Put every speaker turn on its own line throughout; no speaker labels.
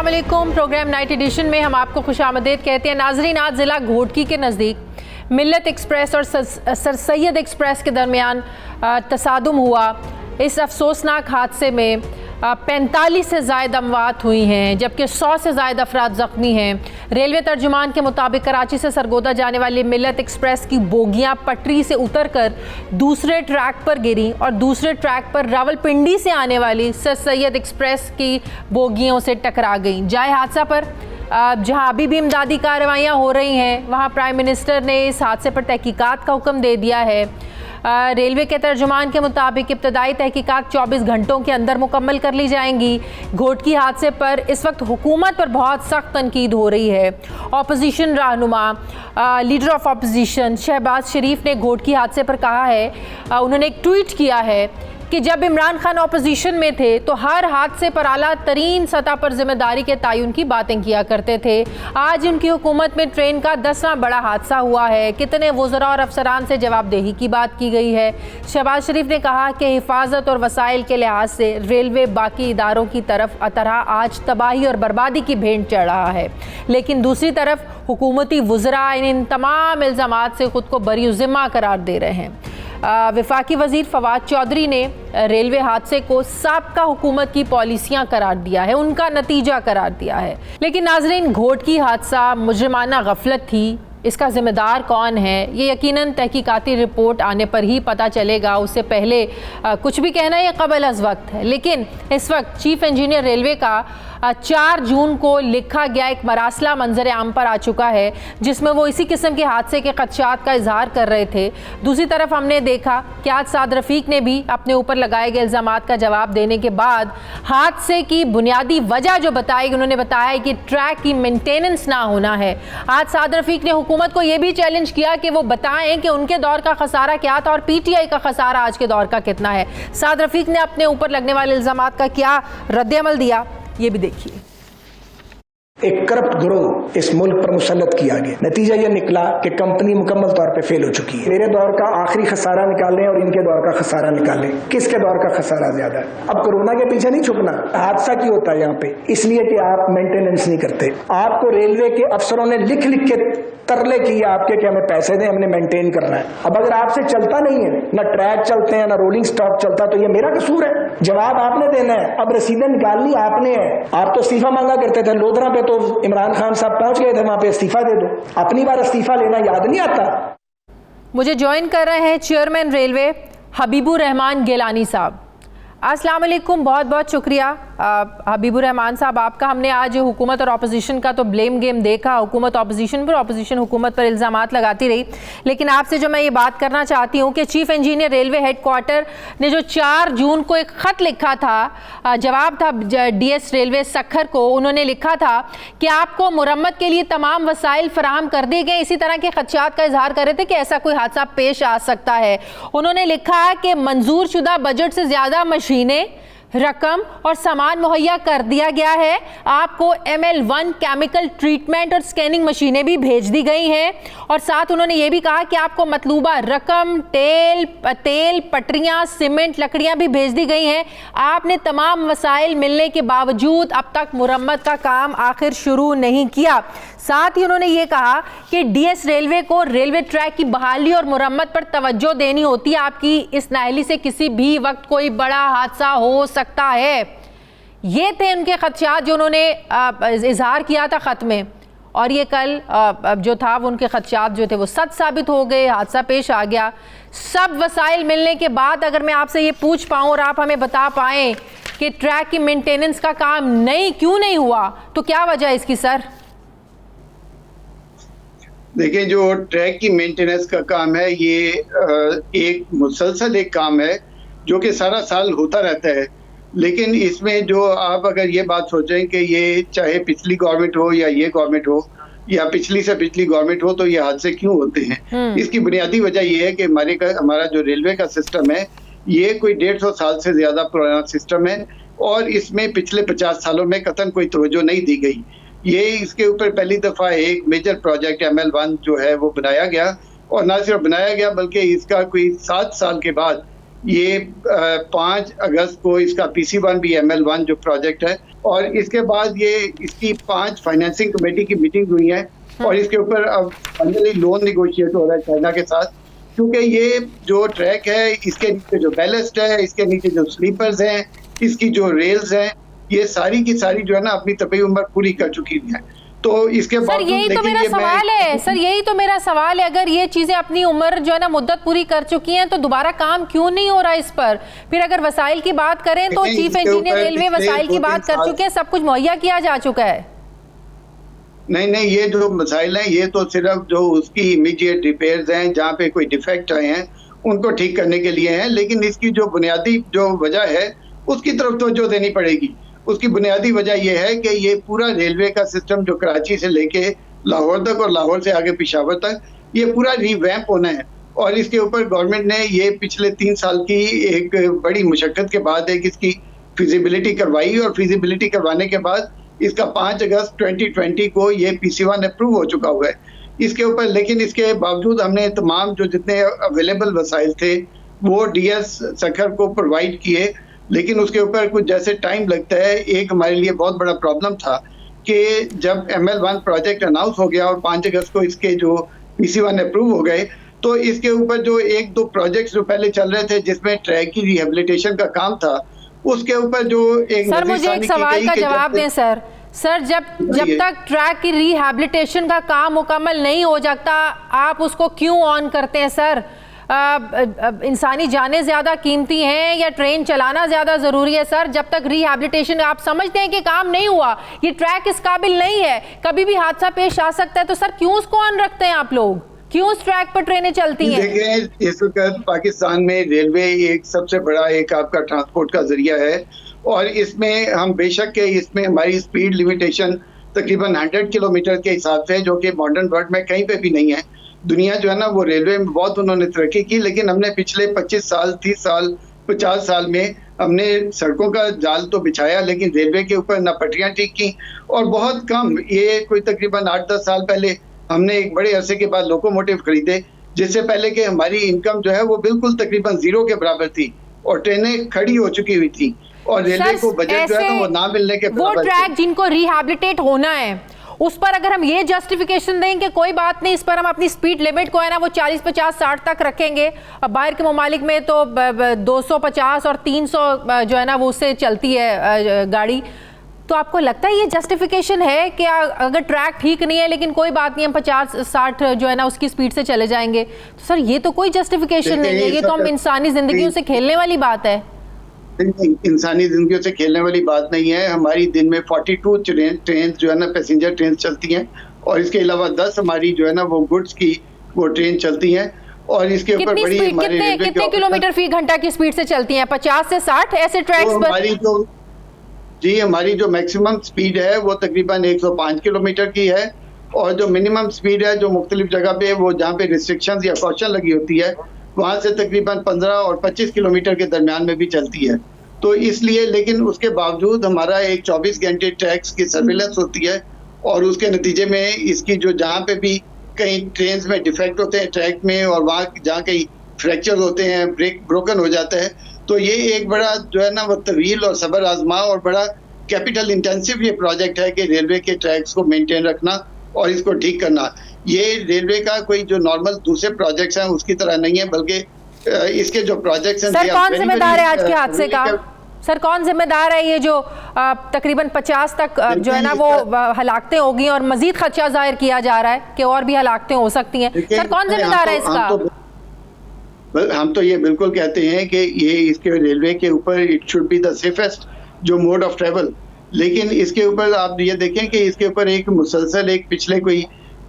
अस्सलाम वालेकुम। Programme night addition में हम आपको खुशामदीद कहते हैं। नाजरीन, आज ज़िला घोटकी के नज़दीक मिल्लत एक्सप्रेस और सर सैयद एक्सप्रेस के दरमियान तसादुम हुआ। इस अफसोसनाक हादसे में 45 से ज़ायद अमवात हुई हैं, जबकि 100 से ज़ायद अफराद ज़ख्मी हैं। रेलवे तर्जुमान के मुताबिक कराची से सरगोदा जाने वाली मिल्लत एक्सप्रेस की बोगियां पटरी से उतरकर दूसरे ट्रैक पर गिरी और दूसरे ट्रैक पर रावलपिंडी से आने वाली सर सैयद एक्सप्रेस की बोगियों से टकरा गई। जाए हादसा पर जहां अभी भी इमदादी कार्रवाइयाँ हो रही हैं, वहां प्राइम मिनिस्टर ने इस हादसे पर तहकीकात का हुक्म दे दिया है। रेलवे के तर्जुमान के मुताबिक इब्तदाई तहकीकात 24 घंटों के अंदर मुकम्मल कर ली जाएंगी। घोटकी हादसे पर इस वक्त हुकूमत पर बहुत सख्त तनकीद हो रही है। अपोजिशन रहनुमा लीडर ऑफ अपोजिशन शहबाज शरीफ ने घोटकी हादसे पर कहा है, उन्होंने एक ट्वीट किया है कि जब इमरान खान अपोजिशन में थे तो हर हादसे पर आला तरीन सतह पर जिम्मेदारी के तयन की बातें किया करते थे। आज उनकी हुकूमत में ट्रेन का 10वां बड़ा हादसा हुआ है। कितने वज़रा और अफसरान से जवाबदेही की बात की गई है। शहबाज शरीफ ने कहा कि हिफाजत और वसाइल के लिहाज से रेलवे बाकी इदारों की तरह आज तबाही और बर्बादी की भेंट चढ़ रहा है, लेकिन दूसरी तरफ हुकूमती वज़रा इन तमाम इल्ज़ामात से ख़ुद को बरी ज़िम्मा करार दे रहे हैं। वफाकी वज़ीर फवाद चौधरी ने रेलवे हादसे को साबका हुकूमत की पॉलिसियां करार दिया है, उनका नतीजा करार दिया है। लेकिन नाजरीन, घोटकी हादसा मुजरिमाना गफलत थी। इसका ज़िम्मेदार कौन है, ये यकीनन तहकीकाती रिपोर्ट आने पर ही पता चलेगा। उससे पहले कुछ भी कहना ये कबल अज़ वक्त है। लेकिन इस वक्त चीफ इंजीनियर रेलवे का 4 जून को लिखा गया एक मरासला मंजर आम पर आ चुका है, जिसमें वो इसी किस्म के हादसे के खदशात का इजहार कर रहे थे। दूसरी तरफ हमने देखा कि आज साद रफ़ीक ने भी अपने ऊपर लगाए गए इल्ज़ामात का जवाब देने के बाद हादसे की बुनियादी वजह जो बताई, उन्होंने बताया कि ट्रैक की मेंटेनेंस ना होना है। आज साद रफ़ीक ने हुकूमत को यह भी चैलेंज किया कि वो बताएं कि उनके दौर का खसारा क्या था और PTI का खसारा आज के दौर का कितना है। साद रफ़ीक ने अपने ऊपर लगने वाले इल्ज़ामात का क्या रद्द-ए-अमल दिया, ये भी देखिए।
एक करप्ट गिरोह इस मुल्क पर मुसल्लत किया गया। नतीजा यह निकला कि कंपनी मुकम्मल तौर पे फेल हो चुकी है। मेरे दौर का आखिरी खसारा निकालें और इनके दौर का खसारा निकालें, किसके दौर का खसारा ज्यादा है। अब कोरोना के पीछे नहीं छुपना, हादसा क्यों होता है यहाँ पे, इसलिए कि आप मेंटेनेंस नहीं करते। आपको रेलवे के अफसरों ने लिख लिख के तरले किए आपके कि हमें पैसे दें, हमने मेंटेन करना है। अब अगर आपसे चलता नहीं है, ना ट्रैक चलते हैं, ना रोलिंग स्टॉक चलता, तो ये मेरा कसूर है। जवाब आपने देना है। अब रसीदें निकालनी आपने है। आप तो इस्तीफा मांगा करते थे लोधरा पे, तो इमरान खान साहब पहुंच गए थे वहां पे, इस्तीफा दे दो। अपनी बार इस्तीफा लेना याद नहीं आता।
मुझे ज्वाइन कर रहे हैं चेयरमैन रेलवे हबीबुर रहमान गिलानी साहब। अस्सलाम वालेकुम, बहुत बहुत शुक्रिया हबीबुर रहमान साहब आपका। हमने आज हुकूमत और अपोजिशन का तो ब्लेम गेम देखा, हुकूमत अपोजिशन पर, अपोजिशन हुकूमत पर इल्ज़ामात लगाती रही। लेकिन आपसे जो मैं ये बात करना चाहती हूँ कि चीफ इंजीनियर रेलवे हेडक्वार्टर ने जो 4 जून को एक ख़त लिखा था, जवाब था DS रेलवे सखर को, उन्होंने लिखा था कि आपको मुरम्मत के लिए तमाम वसाइल फराहम कर दिए गए। इसी तरह के खदशात का इजहार कर रहे थे कि ऐसा कोई हादसा पेश आ सकता है। उन्होंने लिखा कि मंजूर शुदा बजट से ज़्यादा मशीनें, रकम और सामान मुहैया कर दिया गया है। आपको ML1 केमिकल ट्रीटमेंट और स्कैनिंग मशीनें भी भेज दी गई हैं। और साथ उन्होंने ये भी कहा कि आपको मतलूबा रकम, तेल, पटरियां, सीमेंट, लकड़ियां भी भेज दी गई हैं। आपने तमाम वसाइल मिलने के बावजूद अब तक मुरम्मत का काम आखिर शुरू नहीं किया। साथ ही उन्होंने ये कहा कि DS रेलवे को रेलवे ट्रैक की बहाली और मुरम्मत पर तवज्जो देनी होती है। आपकी इस नाअहली से किसी भी वक्त कोई बड़ा हादसा हो सकता है। ये थे उनके खदशात जो उन्होंने इजहार किया था ख़त में, और ये कल जो था वो उनके खदशात जो थे वो सच साबित हो गए, हादसा पेश आ गया। सब वसाइल मिलने के बाद अगर मैं आपसे ये पूछ पाऊँ और आप हमें बता पाएँ कि ट्रैक की मेंटेनेंस का काम क्यों नहीं हुआ, तो क्या वजह है इसकी सर?
देखिए, जो ट्रैक की मेंटेनेंस का काम है ये एक मुसलसल एक काम है जो कि सारा साल होता रहता है। लेकिन इसमें जो आप अगर ये बात सोचें कि ये चाहे पिछली गवर्नमेंट हो या ये गवर्नमेंट हो या पिछली से पिछली गवर्नमेंट हो, तो ये हादसे क्यों होते हैं, इसकी बुनियादी वजह ये है कि हमारा जो रेलवे का सिस्टम है ये कोई 150 साल से ज्यादा पुराना सिस्टम है और इसमें पिछले 50 सालों में कतई कोई तवज्जो नहीं दी गई। ये इसके ऊपर पहली दफ़ा एक मेजर प्रोजेक्ट ML1 जो है वो बनाया गया, और ना सिर्फ बनाया गया बल्कि इसका कोई 7 साल के बाद ये 5 अगस्त को इसका PC1 भी ML1 जो प्रोजेक्ट है, और इसके बाद ये इसकी 5 फाइनेंसिंग कमेटी की मीटिंग हुई है और इसके ऊपर अब फाइनली लोन निगोशिएट हो रहा है चाइना के साथ, क्योंकि ये जो ट्रैक है इसके नीचे जो बैलेस्ट है, इसके नीचे जो स्लीपर्स हैं, इसकी जो रेल्स हैं, ये सारी की सारी जो है ना अपनी तबी उम्र पूरी कर चुकी है। तो इसके
सर यही तो मेरा सवाल है, सर यही तो मेरा सवाल है, अगर ये चीजें अपनी उम्र जो है ना मुद्दत पूरी कर चुकी हैं तो दोबारा काम क्यों नहीं हो रहा इस पर? फिर अगर वसाइल की बात करें तो चीफ इंजीनियर रेलवे वसाइल की बात कर चुके हैं, सब कुछ मुहैया किया जा चुका है।
नहीं, ये जो मसाइल हैं ये तो सिर्फ जो उसकी इमीडिएट रिपेयर्स हैं, जहाँ पे कोई डिफेक्ट आए हैं उनको ठीक करने के लिए हैं, लेकिन इसकी जो बुनियादी जो वजह है उसकी तरफ तवज्जो देनी पड़ेगी। उसकी बुनियादी वजह यह है कि ये पूरा रेलवे का सिस्टम जो कराची से लेके लाहौर तक और लाहौर से आगे पेशावर तक ये पूरा रिवैम्प होना है, और इसके ऊपर गवर्नमेंट ने ये पिछले 3 साल की एक बड़ी मुशक्कत के बाद एक इसकी फिजिबिलिटी करवाई, और फिजिबिलिटी करवाने के बाद इसका 5 अगस्त 2020 को ये PC1 अप्रूव हो चुका हुआ है। इसके ऊपर लेकिन इसके बावजूद हमने तमाम जो जितने अवेलेबल वसाइल थे वो DS सखर को प्रोवाइड किए, लेकिन उसके ऊपर कुछ जैसे टाइम लगता है। एक हमारे लिए बहुत बड़ा प्रॉब्लम था कि जब ML1 प्रोजेक्ट अनाउंस हो गया और 5 अगस्त को इसके जो PC1 अप्रूव हो गए, तो इसके ऊपर जो 1-2 प्रोजेक्ट्स जो पहले चल रहे थे जिसमें ट्रैक की रिहेबिलिटेशन का काम था, उसके ऊपर जो एक
सर मुझे एक सवाल का जवाब दें सर। जब तक ट्रैक की रिहेबिलिटेशन का काम मुकम्मल नहीं हो जाता आप उसको क्यों ऑन करते हैं सर? इंसानी जानें ज्यादा कीमती हैं या ट्रेन चलाना ज्यादा जरूरी है सर? जब तक रिहेबिलिटेशन आप समझते हैं कि काम नहीं हुआ, ये ट्रैक इस काबिल नहीं है, कभी भी हादसा पेश आ सकता है, तो सर क्यों उसको ऑन रखते हैं आप लोग? क्यों उस ट्रैक पर ट्रेनें चलती हैं?
देखिए, इस वक्त पाकिस्तान में रेलवे एक सबसे बड़ा एक आपका ट्रांसपोर्ट का जरिया है, और इसमें हम बेशक के इसमें हमारी स्पीड लिमिटेशन तकरीबन 100 किलोमीटर के हिसाब से, जो कि मॉडर्न वर्ल्ड में कहीं पे भी नहीं है। दुनिया जो है ना वो रेलवे में बहुत उन्होंने तरक्की की, लेकिन हमने पिछले 25 साल 30 साल 50 साल में हमने सड़कों का जाल तो बिछाया, लेकिन रेलवे के ऊपर ना पटरियां ठीक की, और बहुत कम, ये कोई तकरीबन 8-10 साल पहले हमने एक बड़े अरसे के बाद लोकोमोटिव खरीदे, जिससे पहले कि हमारी इनकम जो है वो बिल्कुल तकरीबन 0 के बराबर थी और ट्रेनें खड़ी हो चुकी हुई थी, और रेलवे को बजट जो है ना वो ना मिलने के
वो ट्रैक जिनको रिहेबिलिटेट होना है उस पर अगर हम ये जस्टिफिकेशन दें कि कोई बात नहीं, इस पर हम अपनी स्पीड लिमिट को है ना वो 40, 50, 60 तक रखेंगे, अब बाहर के ममालिक में तो 250 और 300 जो है ना वो उससे चलती है गाड़ी, तो आपको लगता है ये जस्टिफिकेशन है कि अगर ट्रैक ठीक नहीं है लेकिन कोई बात नहीं हम 50-60 जो है ना उसकी स्पीड से चले जाएंगे? तो सर ये तो कोई जस्टिफिकेशन नहीं है, ये तो हम इंसानी जिंदगियों से खेलने वाली बात है।
इंसानी जिंदगियों से खेलने वाली बात नहीं है। हमारी दिन में 42 ट्रेन जो है ना पैसेंजर ट्रेन चलती हैं, और इसके अलावा 10 हमारी जो है ना वो गुड्स की वो ट्रेन चलती हैं, और इसके ऊपर बड़ी
कितने किलोमीटर फी घंटा की स्पीड से चलती हैं? 50 से 60 ऐसे ट्रैक्स पर?
हमारी जो मैक्सिमम स्पीड है वो तकरीबन 105 किलोमीटर की है, और जो मिनिमम स्पीड है जो मुख्तलिफ जगह पे वो जहाँ पे रिस्ट्रिक्शंस या कॉशन लगी होती है वहाँ से तकरीबन 15 और 25 किलोमीटर के दरमियान में भी चलती है। तो इसलिए, लेकिन उसके बावजूद हमारा एक 24 घंटे ट्रैक्स की सर्विलेंस होती है, और उसके नतीजे में इसकी जो जहाँ पे भी कहीं ट्रेन में डिफेक्ट होते हैं ट्रैक में, और वहाँ जहाँ कहीं फ्रैक्चर होते हैं, ब्रेक ब्रोकन हो जाता है, तो ये एक बड़ा जो है ना वो तवील और सबर आजमा और बड़ा कैपिटल इंटेंसिव ये प्रोजेक्ट है कि रेलवे के ट्रैक्स को मेंटेन रखना और इसको ठीक करना। ये रेलवे का कोई जो नॉर्मल दूसरे प्रोजेक्ट्स हैं उसकी तरह नहीं है, बल्कि इसके जो प्रोजेक्ट्स हैं।
सर कौन जिम्मेदार है आज के हादसे का? सर कौन जिम्मेदार है ये जो तकरीबन 50 तक जो है ना वो हलाकतें होगी और मजीद खदशा जाहिर किया जा रहा है कि और भी हलाकतें हो सकती हैं? सर कौन जिम्मेदार है इसका?
हम तो ये बिल्कुल कहते हैं कि ये इसके रेलवे के ऊपर it should be the safest जो मोड ऑफ ट्रेवल, लेकिन इसके ऊपर आप ये देखें कि इसके ऊपर एक मुसलसल एक पिछले कोई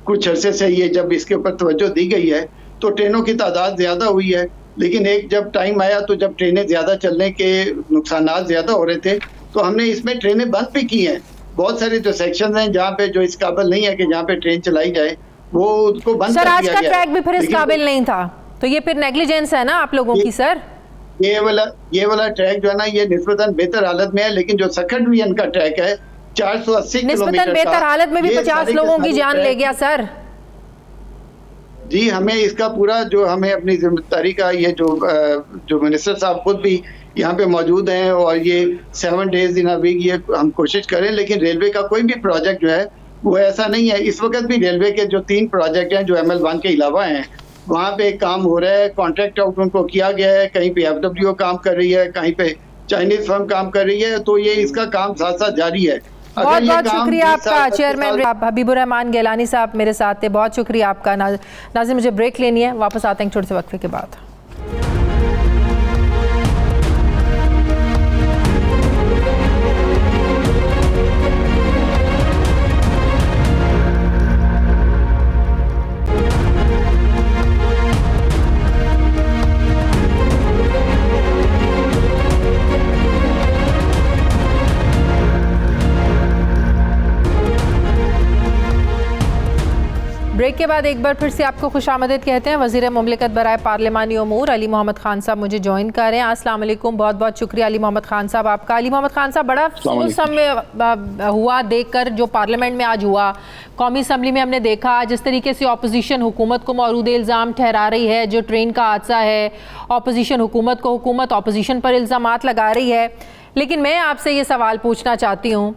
कुछ अरसे से ये जब इसके ऊपर तवज्जो दी गई है तो ट्रेनों की तादाद ज़्यादा हुई है, लेकिन एक जब टाइम आया तो जब ट्रेनें ज़्यादा चलने के नुकसानात ज़्यादा हो रहे थे तो हमने इसमें ट्रेनें बंद भी की हैं। बहुत सारे जो सेक्शन हैं जहाँ पे जो इस काबिल नहीं है कि जहाँ पे ट्रेन चलाई जाए वो उसको बंद कर दिया गया।
सर आज का ट्रैक भी फिर इस काबिल नहीं था, तो ये फिर नेग्लिजेंस है ना आप लोगों की? सर
ये वाला ट्रैक जो है ना ये निस्बतन बेहतर हालत में है, लेकिन जो सखर डिवीजन का ट्रैक है 480 किलोमीटर
निस्बतन बेहतर हालत में भी 50 लोगों की जान ले गया। सर
जी, हमें इसका पूरा जो हमें अपनी ज़िम्मेदारी का ये जो मिनिस्टर साहब खुद भी यहाँ पे मौजूद हैं और ये 7 डेज़ इन अ वीक ये हम कोशिश करें, लेकिन रेलवे का कोई भी प्रोजेक्ट जो है वो ऐसा नहीं है। इस वक़्त भी रेलवे के जो 3 प्रोजेक्ट हैं जो ML1 के अलावा हैं, वहाँ पे काम हो रहा है, कॉन्ट्रैक्ट आउट उनको किया गया है, कहीं पे FWO काम कर रही है, कहीं पे चाइनीज़ फर्म काम कर रही है, तो ये इसका काम साथ-साथ जारी है।
बहुत बहुत शुक्रिया आपका चेयरमैन हबीबुर रहमान गिलानी साहब मेरे साथ थे, बहुत शुक्रिया आपका। नाज़रीन मुझे ब्रेक लेनी है, वापस आते हैं छोटे से वक्फे के बाद। ब्रेक के बाद एक बार फिर से आपको खुशामदीद कहते हैं। वज़ीर मुमलिकत बराए पार्लिमानी उमूर अली मोहम्मद खान साहब मुझे ज्वाइन कर रहे हैं। अस्सलाम वालेकुम, बहुत बहुत शुक्रिया अली मोहम्मद खान साहब आपका। अली मोहम्मद खान साहब, बड़ा अफसोस हमें हुआ देखकर जो पार्लियामेंट में आज हुआ, कौमी असम्बली में हमने देखा जिस तरीके से अपोजिशन हुकूमत को मौरूद इल्ज़ाम ठहरा रही है। जो ट्रेन का हादसा है, अपोजिशन हुकूमत को, हुकूमत अपोजिशन पर इल्ज़ामात लगा रही है। लेकिन मैं आपसे ये सवाल पूछना चाहती हूँ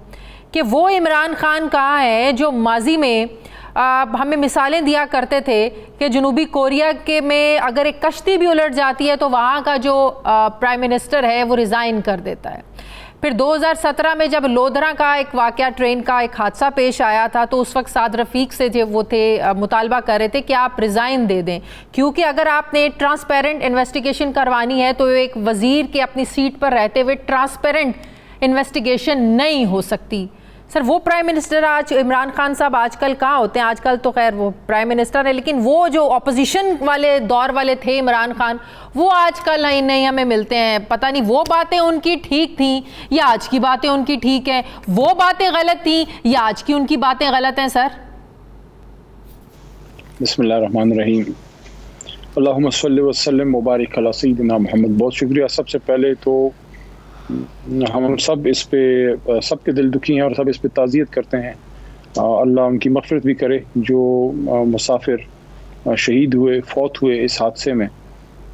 कि वो इमरान खान कहाँ है जो माजी में हमें मिसालें दिया करते थे कि जनूबी कोरिया के में अगर एक कश्ती भी उलट जाती है तो वहाँ का जो प्राइम मिनिस्टर है वो रिज़ाइन कर देता है। फिर 2017 में जब लोधरा का एक वाक़या, ट्रेन का एक हादसा पेश आया था, तो उस वक्त साद रफ़ीक से जो वो थे मुतालबा कर रहे थे कि आप रिज़ाइन दे दें, क्योंकि अगर आपने ट्रांसपेरेंट इन्वेस्टिगेशन करवानी है तो एक वज़ीर के अपनी सीट पर रहते हुए ट्रांसपेरेंट इन्वेस्टिगेशन नहीं हो सकती। सर, वो प्राइम मिनिस्टर आज इमरान खान साहब आजकल कहाँ होते हैं? आजकल तो खैर वो प्राइम मिनिस्टर है, लेकिन वो जो अपोजिशन वाले दौर वाले थे इमरान खान, वो आजकल नहीं हमें मिलते हैं। पता नहीं वो बातें उनकी ठीक थी या आज की बातें उनकी ठीक हैं, वो बातें गलत थी या आज की उनकी बातें गलत हैं? सर,
बिस्मिल्लाहिर्रहमानिर्रहीम, अल्लाहुम्मा सल्लि व सल्लिम व बारिक अला सय्यिदिना मोहम्मद। बहुत शुक्रिया। सबसे पहले तो हम सब इस पे सबके दिल दुखी हैं और सब इस पे ताज़ियत करते हैं। अल्लाह उनकी मग़फ़िरत भी करे जो मुसाफिर शहीद हुए, फौत हुए इस हादसे में।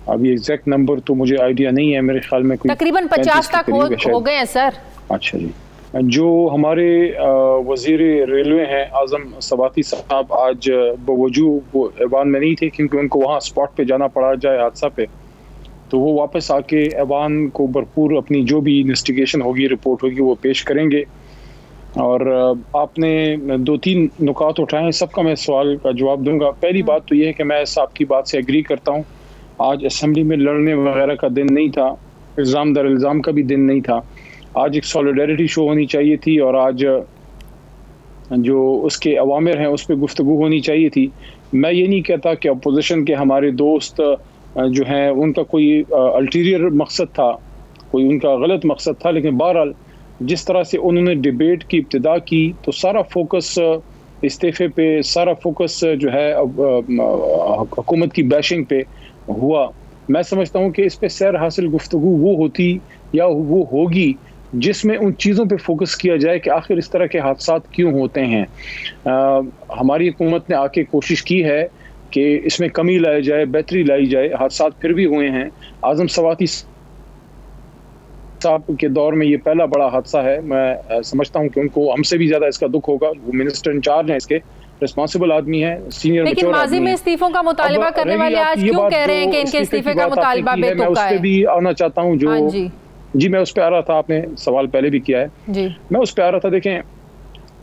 अभी एग्जैक्ट नंबर तो मुझे आइडिया नहीं है, मेरे ख्याल में कोई
तकरीबन 50 तक हो गए हैं सर।
अच्छा जी। जो हमारे वज़ीर रेलवे हैं आज़म सवाती साहब आज बवजूद वो ऐवान में नहीं थे, क्योंकि उनको वहाँ स्पॉट पे जाना पड़ा जाए हादसा पे, तो वो वापस आके ऐवान को भरपूर अपनी जो भी इन्वेस्टिगेशन होगी, रिपोर्ट होगी, वो पेश करेंगे। और आपने 2-3 नुकात उठाए, सबका मैं सवाल का जवाब दूंगा। पहली बात तो ये है कि मैं साहब की बात से एग्री करता हूँ। आज असम्बली में लड़ने वगैरह का दिन नहीं था, इल्ज़ाम दर इल्ज़ाम का भी दिन नहीं था। आज एक सॉलिडारिटी शो होनी चाहिए थी और आज जो उसके अवामिर हैं उस पर गुफ्तगू होनी चाहिए थी। मैं ये नहीं कहता कि अपोजिशन के हमारे दोस्त जो हैं उनका कोई अल्टीरियर मकसद था, कोई उनका गलत मकसद था, लेकिन बहरहाल जिस तरह से उन्होंने डिबेट की इब्तिदा की तो सारा फोकस इस्तीफ़े पे, सारा फोकस जो है हुकूमत की बैशिंग पे हुआ। मैं समझता हूँ कि इस पे सैर हासिल गुफ्तगू वो होती या वो होगी जिसमें उन चीज़ों पे फोकस किया जाए कि आखिर इस तरह के हादसात क्यों होते हैं। हमारी हुकूमत ने आके कोशिश की है कि इसमें कमी लाई जाए, बेहतरी लाई जाए। हादसात फिर भी हुए हैं। आज़म सवाती साहब के दौर में ये पहला बड़ा हादसा है। मैं समझता हूँ कि उनको हमसे भी ज़्यादा इसका दुख होगा। वो मिनिस्टर इंचार्ज हैं, इसके रिस्पॉन्सिबल आदमी है, सीनियर।
लेकिन माजी में इस्तीफों का मुतालिबा करने वाले आज क्यों कह रहे हैं कि इनके इस्तीफे का मुतालिबा बेतुका है? मैं उस पे भी
आना चाहता हूँ। जो जी मैं उस पे आ रहा था, आपने सवाल पहले भी किया है जी, मैं उस पे आ रहा था। देखें,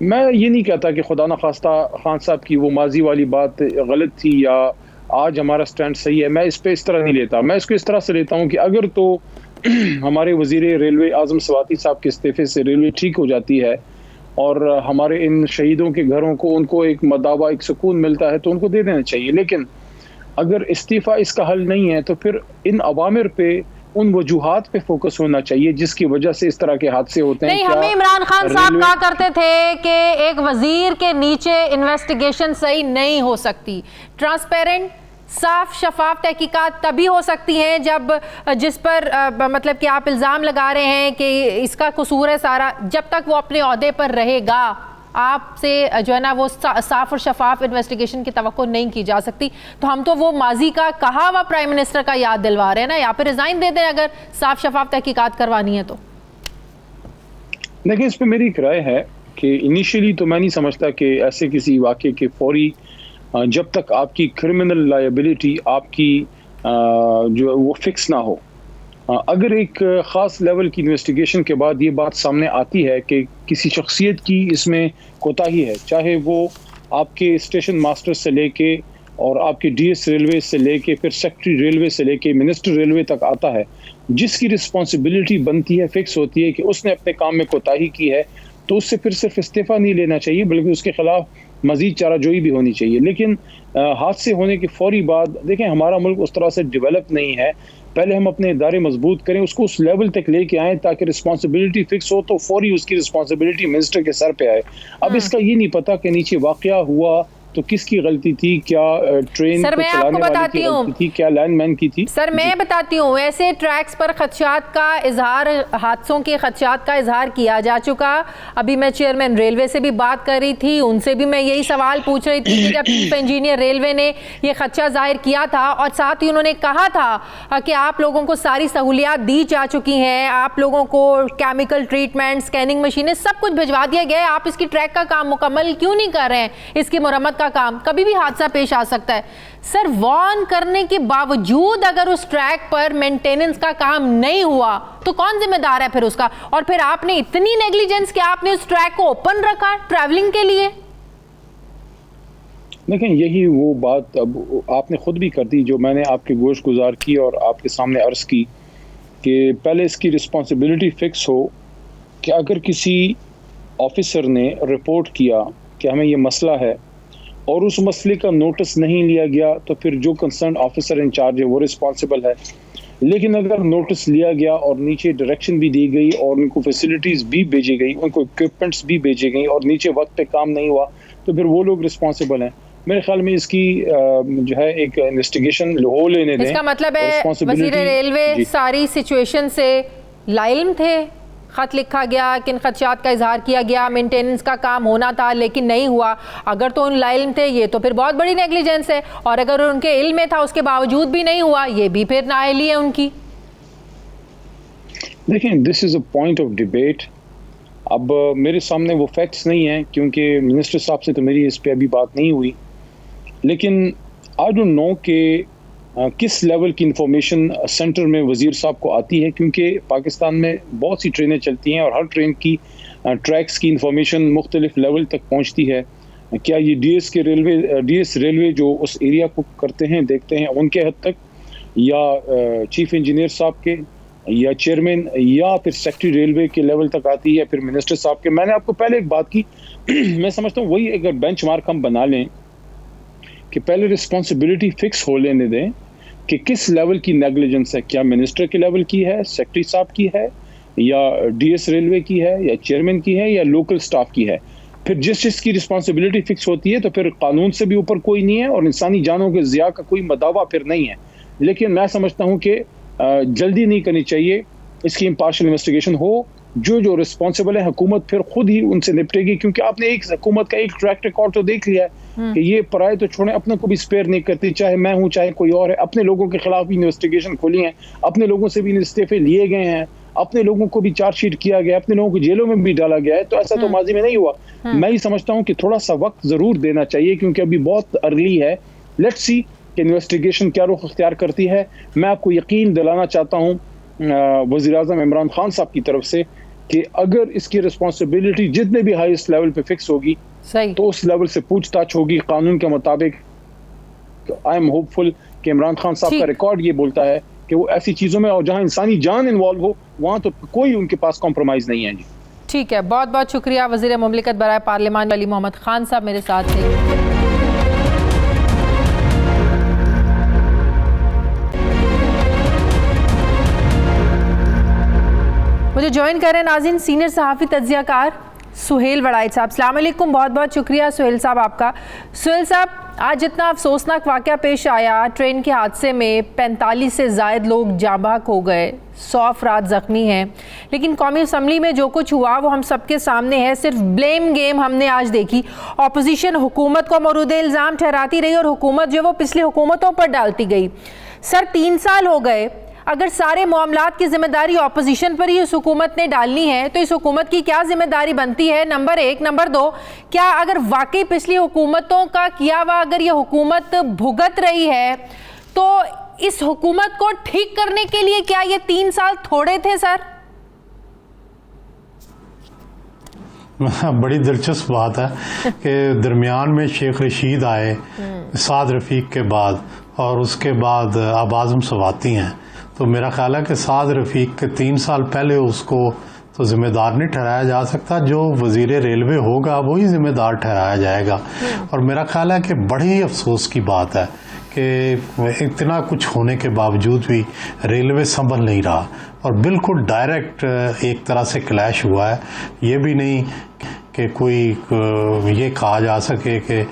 मैं ये नहीं कहता कि खुदा न खास्ता खान साहब की वो माजी वाली बात गलत थी या आज हमारा स्टैंड सही है। मैं इस पे इस तरह नहीं लेता। मैं इसको इस तरह से लेता हूँ कि अगर तो हमारे वज़ीर रेलवे आज़म सवाती साहब के इस्तीफे से रेलवे ठीक हो जाती है और हमारे इन शहीदों के घरों को उनको एक मदावा, एक सुकून मिलता है, तो उनको दे देना चाहिए। लेकिन अगर इस्तीफ़ा इसका हल नहीं है तो फिर इन अवामिर पे, उन वजूहात पे फोकस होना चाहिए जिसकी वजह से इस तरह के हादसे होते हैं।
नहीं, हमें इमरान खान साहब कहा करते थे कि एक वजीर के नीचे इन्वेस्टिगेशन सही नहीं हो सकती। ट्रांसपेरेंट, साफ शफाफ तहकीकात तभी हो सकती हैं जब जिस पर मतलब कि आप इल्ज़ाम लगा रहे हैं कि इसका कसूर है सारा, जब तक वो अपने ओहदे पर रहेगा आपसे जो है ना वो साफ और शफाफ इन्वेस्टिगेशन की तवक्को नहीं की जा सकती। तो हम तो वो माजी का कहा हुआ प्राइम मिनिस्टर का याद दिलवा रहे हैं ना, या फिर रिजाइन दे दें अगर साफ शफाफ तहकीकात करवानी है तो।
देखिए, इस पर मेरी एक राय है कि इनिशियली तो मैं नहीं समझता कि ऐसे किसी वाक़े के फौरी जब तक आपकी क्रिमिनल लायबिलिटी आपकी जो वो फिक्स ना हो, अगर एक ख़ास लेवल की इन्वेस्टिगेशन के बाद ये बात सामने आती है कि किसी शख्सियत की इसमें कोताही है, चाहे वो आपके स्टेशन मास्टर से लेके और आपके डीएस रेलवे से लेके फिर सेक्रेटरी रेलवे से लेके मिनिस्टर रेलवे तक आता है, जिसकी रिस्पॉन्सिबिलिटी बनती है, फिक्स होती है कि उसने अपने काम में कोताही की है, तो उससे फिर सिर्फ इस्तीफ़ा नहीं लेना चाहिए बल्कि उसके खिलाफ मजीद चाराजोई भी होनी चाहिए। लेकिन हादसे होने के फौरी बाद देखें, हमारा मुल्क उस तरह से डेवलप नहीं है। पहले हम अपने इदारे मजबूत करें, उसको उस लेवल तक लेके आएँ ताकि रिस्पॉन्सिबिलिटी फिक्स हो, तो फौरी उसकी रिस्पॉन्सिबिलिटी मिनिस्टर के सर पे आए। अब इसका ये नहीं पता कि नीचे वाक़या हुआ तो किसकी गलती थी, क्या ट्रेन
सर,
को चलाने वाले की गलती थी, क्या लाइनमैन की थी।
सर मैं बताती हूँ, ऐसे ट्रैक्स पर खदशात का इजहार, हादसों के खदशात का इजहार किया जा चुका। अभी मैं चेयरमैन रेलवे से भी बात कर रही थी, उनसे भी मैं यही सवाल पूछ रही थी कि जब चीफ इंजीनियर रेलवे ने ये खदशा जाहिर किया था और साथ ही उन्होंने कहा था कि आप लोगों को सारी सहूलियात दी जा चुकी हैं, आप लोगों को केमिकल ट्रीटमेंट, स्कैनिंग मशीनें सब कुछ भिजवा दिया गया है, आप इसकी ट्रैक का काम मुकम्मल क्यों नहीं कर रहे हैं, इसकी मुरम्मत का काम, कभी भी हादसा पेश आ सकता है। सर, वार्न करने के बावजूद अगर उस ट्रैक पर मेंटेनेंस का काम नहीं हुआ तो कौन जिम्मेदार है फिर उसका? और फिर आपने इतनी नेग्लिजेंस कि आपने उस ट्रैक को ओपन रखा ट्रैवलिंग के लिए।
लेकिन यही वो बात अब आपने खुद भी कर दी जो मैंने आपके गोश गुजार की और आपके सामने अर्ज की कि पहले इसकी रिस्पॉन्सिबिलिटी फिक्स हो कि अगर किसी ऑफिसर ने रिपोर्ट किया कि हमें ये मसला है और उस मसले का नोटिस नहीं लिया गया, तो फिर जो कंसर्न ऑफिसर इंचार्ज है वो रिस्पॉन्सिबल है। लेकिन अगर नोटिस लिया गया और नीचे डायरेक्शन भी दी गई और उनको फैसिलिटीज़ भी भेजी गई, उनको इक्विपमेंट्स भी भेजी गई और नीचे वक्त पे काम नहीं हुआ, तो फिर वो लोग रिस्पॉन्सिबल हैं। मेरे ख्याल में इसकी जो है एक इन्वेस्टिगेशन हो लेने दें।
इसका मतलब है वज़ीर रेलवे सारी सिचुएशन से लाइल्म थे, खत लिखा गया, किन खदशात का इजहार किया गया, मेंटेनेंस का काम होना था लेकिन नहीं हुआ, अगर तो उन लाइल्म थे ये तो फिर बहुत बड़ी नेग्लिजेंस है, और अगर उनके इल्म में था उसके बावजूद भी नहीं हुआ, ये भी फिर नाअहली है उनकी।
देखें, this is a point of debate. अब मेरे सामने वो फैक्ट्स नहीं हैं क्योंकि मिनिस्टर साहब से तो मेरी इस पर अभी बात नहीं हुई, लेकिन आई डोंट नो कि किस लेवल की इंफॉर्मेशन सेंटर में वज़ीर साहब को आती है, क्योंकि पाकिस्तान में बहुत सी ट्रेनें चलती हैं और हर ट्रेन की ट्रैक्स की इंफॉर्मेशन मुख्तलिफ लेवल तक पहुंचती है। क्या ये डीएस रेलवे जो उस एरिया को करते हैं, देखते हैं, उनके हद तक, या चीफ इंजीनियर साहब के, या चेयरमैन, या फिर सेक्रेटरी रेलवे के लेवल तक आती है, या फिर मिनिस्टर साहब के? मैंने आपको पहले एक बात की मैं समझता हूँ वही अगर बेंचमार्क हम बना लें कि पहले रिस्पॉन्सिबिलिटी फिक्स हो लेने दें कि किस लेवल की नेग्लिजेंस है, क्या मिनिस्टर के लेवल की है, सेक्रेटरी साहब की है, या डीएस रेलवे की है, या चेयरमैन की है, या लोकल स्टाफ की है। फिर जिस चीज़ की रिस्पॉन्सिबिलिटी फिक्स होती है तो फिर कानून से भी ऊपर कोई नहीं है और इंसानी जानों के ज़िया का कोई मदावा फिर नहीं है। लेकिन मैं समझता हूँ कि जल्दी नहीं करनी चाहिए, इसकी इम्पार्शियल इन्वेस्टिगेशन हो, जो रिस्पॉन्सिबल है हुकूमत फिर खुद ही उनसे निपटेगी, क्योंकि आपने एक हुकूमत का एक ट्रैक रिकॉर्ड तो देख लिया है कि ये पराए तो छोड़े, अपने को भी स्पेयर नहीं करती, चाहे मैं हूं चाहे कोई और है। अपने लोगों के खिलाफ भी इन्वेस्टिगेशन खोली है, अपने लोगों से भी इस्तीफे लिए गए हैं, अपने लोगों को भी चार्जशीट किया गया, अपने लोगों को जेलों में भी डाला गया है। तो ऐसा तो माजी में नहीं हुआ। मैं ही समझता हूँ कि थोड़ा सा वक्त जरूर देना चाहिए क्योंकि अभी बहुत अर्ली है। लेट्स सी कि इन्वेस्टिगेशन क्या रुख अख्तियार करती है। मैं आपको यकीन दिलाना चाहता हूँ वज़ीर-ए-आज़म इमरान खान साहब की तरफ से कि अगर इसकी रिस्पॉन्सिबिलिटी जितने भी हाईएस्ट लेवल पे फिक्स होगी तो उस लेवल से पूछताछ होगी कानून के मुताबिक। आई एम होपफुल कि इमरान खान साहब का रिकॉर्ड ये बोलता है कि वो ऐसी चीज़ों में और जहां इंसानी जान इन्वॉल्व हो वहां तो कोई उनके पास कॉम्प्रोमाइज़ नहीं है। जी
ठीक है, बहुत बहुत शुक्रिया वज़ीर मुमलिकत बराए पार्लिमान अली मोहम्मद खान साहब मेरे साथ थे। मुझे ज्वाइन कर रहे हैं नाज़रीन सीनियर सहाफ़ी तज्ज़ियाकार सुहेल वड़ाइच साहब। अस्सलाम वालेकुम, बहुत बहुत शुक्रिया सुहेल साहब आपका। सुहेल साहब, आज इतना अफसोसनाक वाक़या पेश आया, ट्रेन के हादसे में 45 से ज़ायद लोग जाँ बहक हो गए, 100 अफराद ज़ख्मी हैं। लेकिन कौमी असम्बली में जो कुछ हुआ वो हम सबके सामने है। सिर्फ ब्लेम गेम हमने आज देखी। ऑपोजिशन हुकूमत को मौरूद इल्ज़ाम ठहराती रही और हुकूमत जो वो पिछली हुकूमतों पर डालती गई। सर 3 साल हो गए, अगर सारे मामलात की जिम्मेदारी ऑपोजिशन पर ही इस हुकूमत ने डालनी है तो इस हुकूमत की क्या जिम्मेदारी बनती है? नंबर 1। नंबर 2, क्या अगर वाकई पिछली हुकूमतों का किया हुआ अगर ये हुकूमत भुगत रही है तो इस हुकूमत को ठीक करने के लिए क्या ये 3 साल थोड़े थे सर?
बड़ी दिलचस्प बात है कि दरमियान में शेख रशीद आए साद रफीक के बाद और उसके बाद अब आज़म सवाती हैं। तो मेरा ख्याल है कि साद रफीक के 3 साल पहले उसको तो जिम्मेदार नहीं ठहराया जा सकता, जो वजीर रेलवे होगा वही जिम्मेदार ठहराया जाएगा। और मेरा ख्याल है कि बड़ी अफसोस की बात है कि इतना कुछ होने के बावजूद भी रेलवे संभल नहीं रहा और बिल्कुल डायरेक्ट एक तरह से क्लैश हुआ है। ये भी नहीं कि कोई ये कहा जा सके कि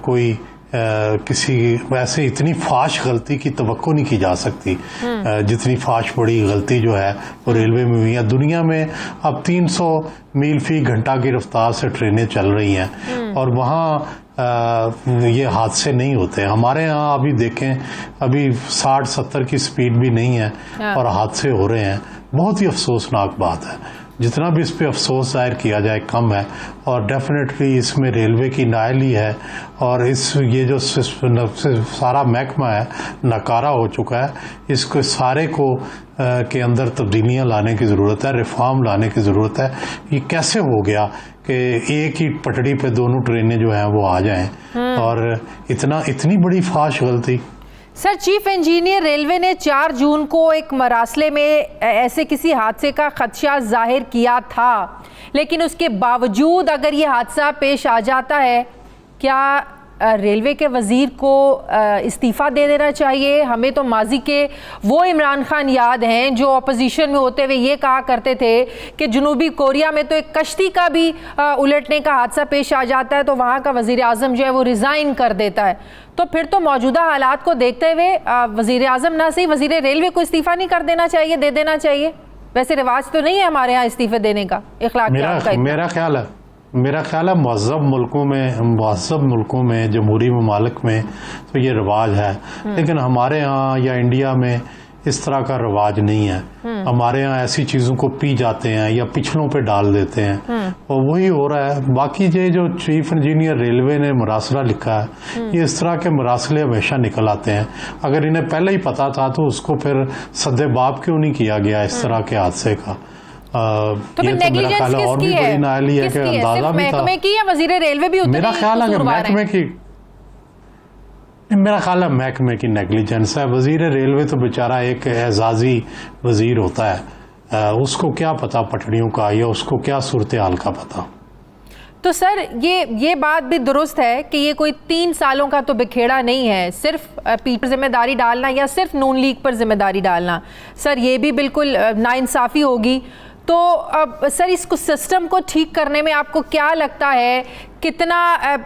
कोई किसी वैसे इतनी फाश गलती की तवक्को नहीं की जा सकती जितनी फाश बड़ी गलती जो है वो रेलवे में हुई है। दुनिया में अब 300 मील फी घंटा की रफ्तार से ट्रेनें चल रही हैं और वहाँ ये हादसे नहीं होते। हमारे यहाँ अभी देखें, अभी 60-70 की स्पीड भी नहीं है और हादसे हो रहे हैं। बहुत ही अफसोसनाक बात है। जितना भी इस पे अफसोस जाहिर किया जाए कम है और डेफिनेटली इसमें रेलवे की नाअहली है और ये जो सारा महकमा है नकारा हो चुका है। इसको सारे को के अंदर तब्दीलियां लाने की ज़रूरत है, रिफॉर्म लाने की ज़रूरत है। ये कैसे हो गया कि एक ही पटड़ी पे दोनों ट्रेनें जो हैं वो आ जाएं और इतनी बड़ी फाश गलती।
सर चीफ इंजीनियर रेलवे ने 4 जून को एक मरासले में ऐसे किसी हादसे का खदशा जाहिर किया था, लेकिन उसके बावजूद अगर ये हादसा पेश आ जाता है, क्या रेलवे के वज़ीर को इस्तीफ़ा दे देना चाहिए? हमें तो माजी के वो इमरान खान याद हैं जो अपोजिशन में होते हुए ये कहा करते थे कि जनूबी कोरिया में तो एक कश्ती का भी उलटने का हादसा पेश आ जाता है तो वहाँ का वज़ीर आज़म जो है वो रिज़ाइन कर देता है। तो फिर तो मौजूदा हालात को देखते हुए वज़ीर आज़म ना सही वज़ीर रेलवे को इस्तीफ़ा नहीं कर देना चाहिए, दे देना चाहिए? वैसे रिवाज तो नहीं है हमारे यहाँ इस्तीफ़े देने का, इखलाक
मेरा ख्याल है महज़ब मुल्कों में जमहूरी ममालिक में तो ये रिवाज है, लेकिन हमारे यहाँ या इंडिया में इस तरह का रिवाज नहीं है। हमारे यहाँ ऐसी चीज़ों को पी जाते हैं या पिछलों पे डाल देते हैं और वही हो रहा है। बाकी ये जो चीफ इंजीनियर रेलवे ने मरासला लिखा है, ये इस तरह के मरासले हमेशा निकल आते हैं। अगर इन्हें पहले ही पता था तो उसको फिर सद्दे-बाब क्यों नहीं किया गया इस तरह के हादसे का?
तो
ये तो मेरा ख्याल है और भी बड़ी नाअहली है कि अंदाजा भी था।
महकमे की या वज़ीर रेलवे भी उतने
मेरा ख्याल है कि महकमे की नेग्लिजेंस है। वजीर रेलवे तो बेचारा एक एजाजी वजीर होता है, उसको क्या पता पटड़ियों का या उसको क्या सूरत हाल का पता।
तो सर ये बात भी दुरुस्त है कि ये कोई 3 सालों का तो बिखेड़ा नहीं है, सिर्फ पीठ पर जिम्मेदारी डालना या सिर्फ नून लीग पर जिम्मेदारी डालना। सर ये भी बिल्कुल नाइंसाफ़ी होगी। तो अब सर इसको सिस्टम को ठीक करने में आपको क्या लगता है कितना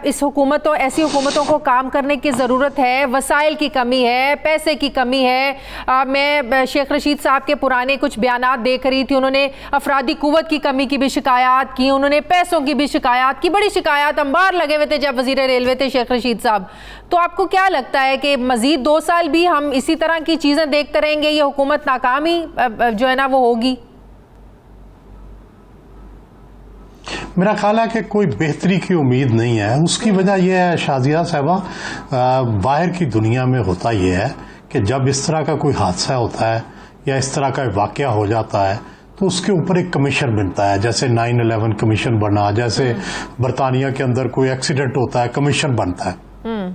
इस ऐसी हुकूमतों को काम करने की ज़रूरत है? वसाइल की कमी है, पैसे की कमी है। मैं शेख रशीद साहब के पुराने कुछ बयानात देख रही थी, उन्होंने अफरादी कुव्वत की कमी की भी शिकायत की, उन्होंने पैसों की भी शिकायत की, बड़ी शिकायत अंबार लगे हुए थे जब वज़ीर रेलवे थे शेख रशीद साहब। तो आपको क्या लगता है कि मज़ीद 2 साल भी हम इसी तरह की चीज़ें देखते रहेंगे, ये हुकूमत नाकामी जो है ना वो होगी?
मेरा ख्याल है कि कोई बेहतरी की उम्मीद नहीं है। उसकी वजह यह है शाजिया साहबा, बाहर की दुनिया में होता यह है कि जब इस तरह का कोई हादसा होता है या इस तरह का वाक़या हो जाता है तो उसके ऊपर एक कमीशन बनता है। जैसे 9/11 कमीशन बना, जैसे बरतानिया के अंदर कोई एक्सीडेंट होता है कमीशन बनता है।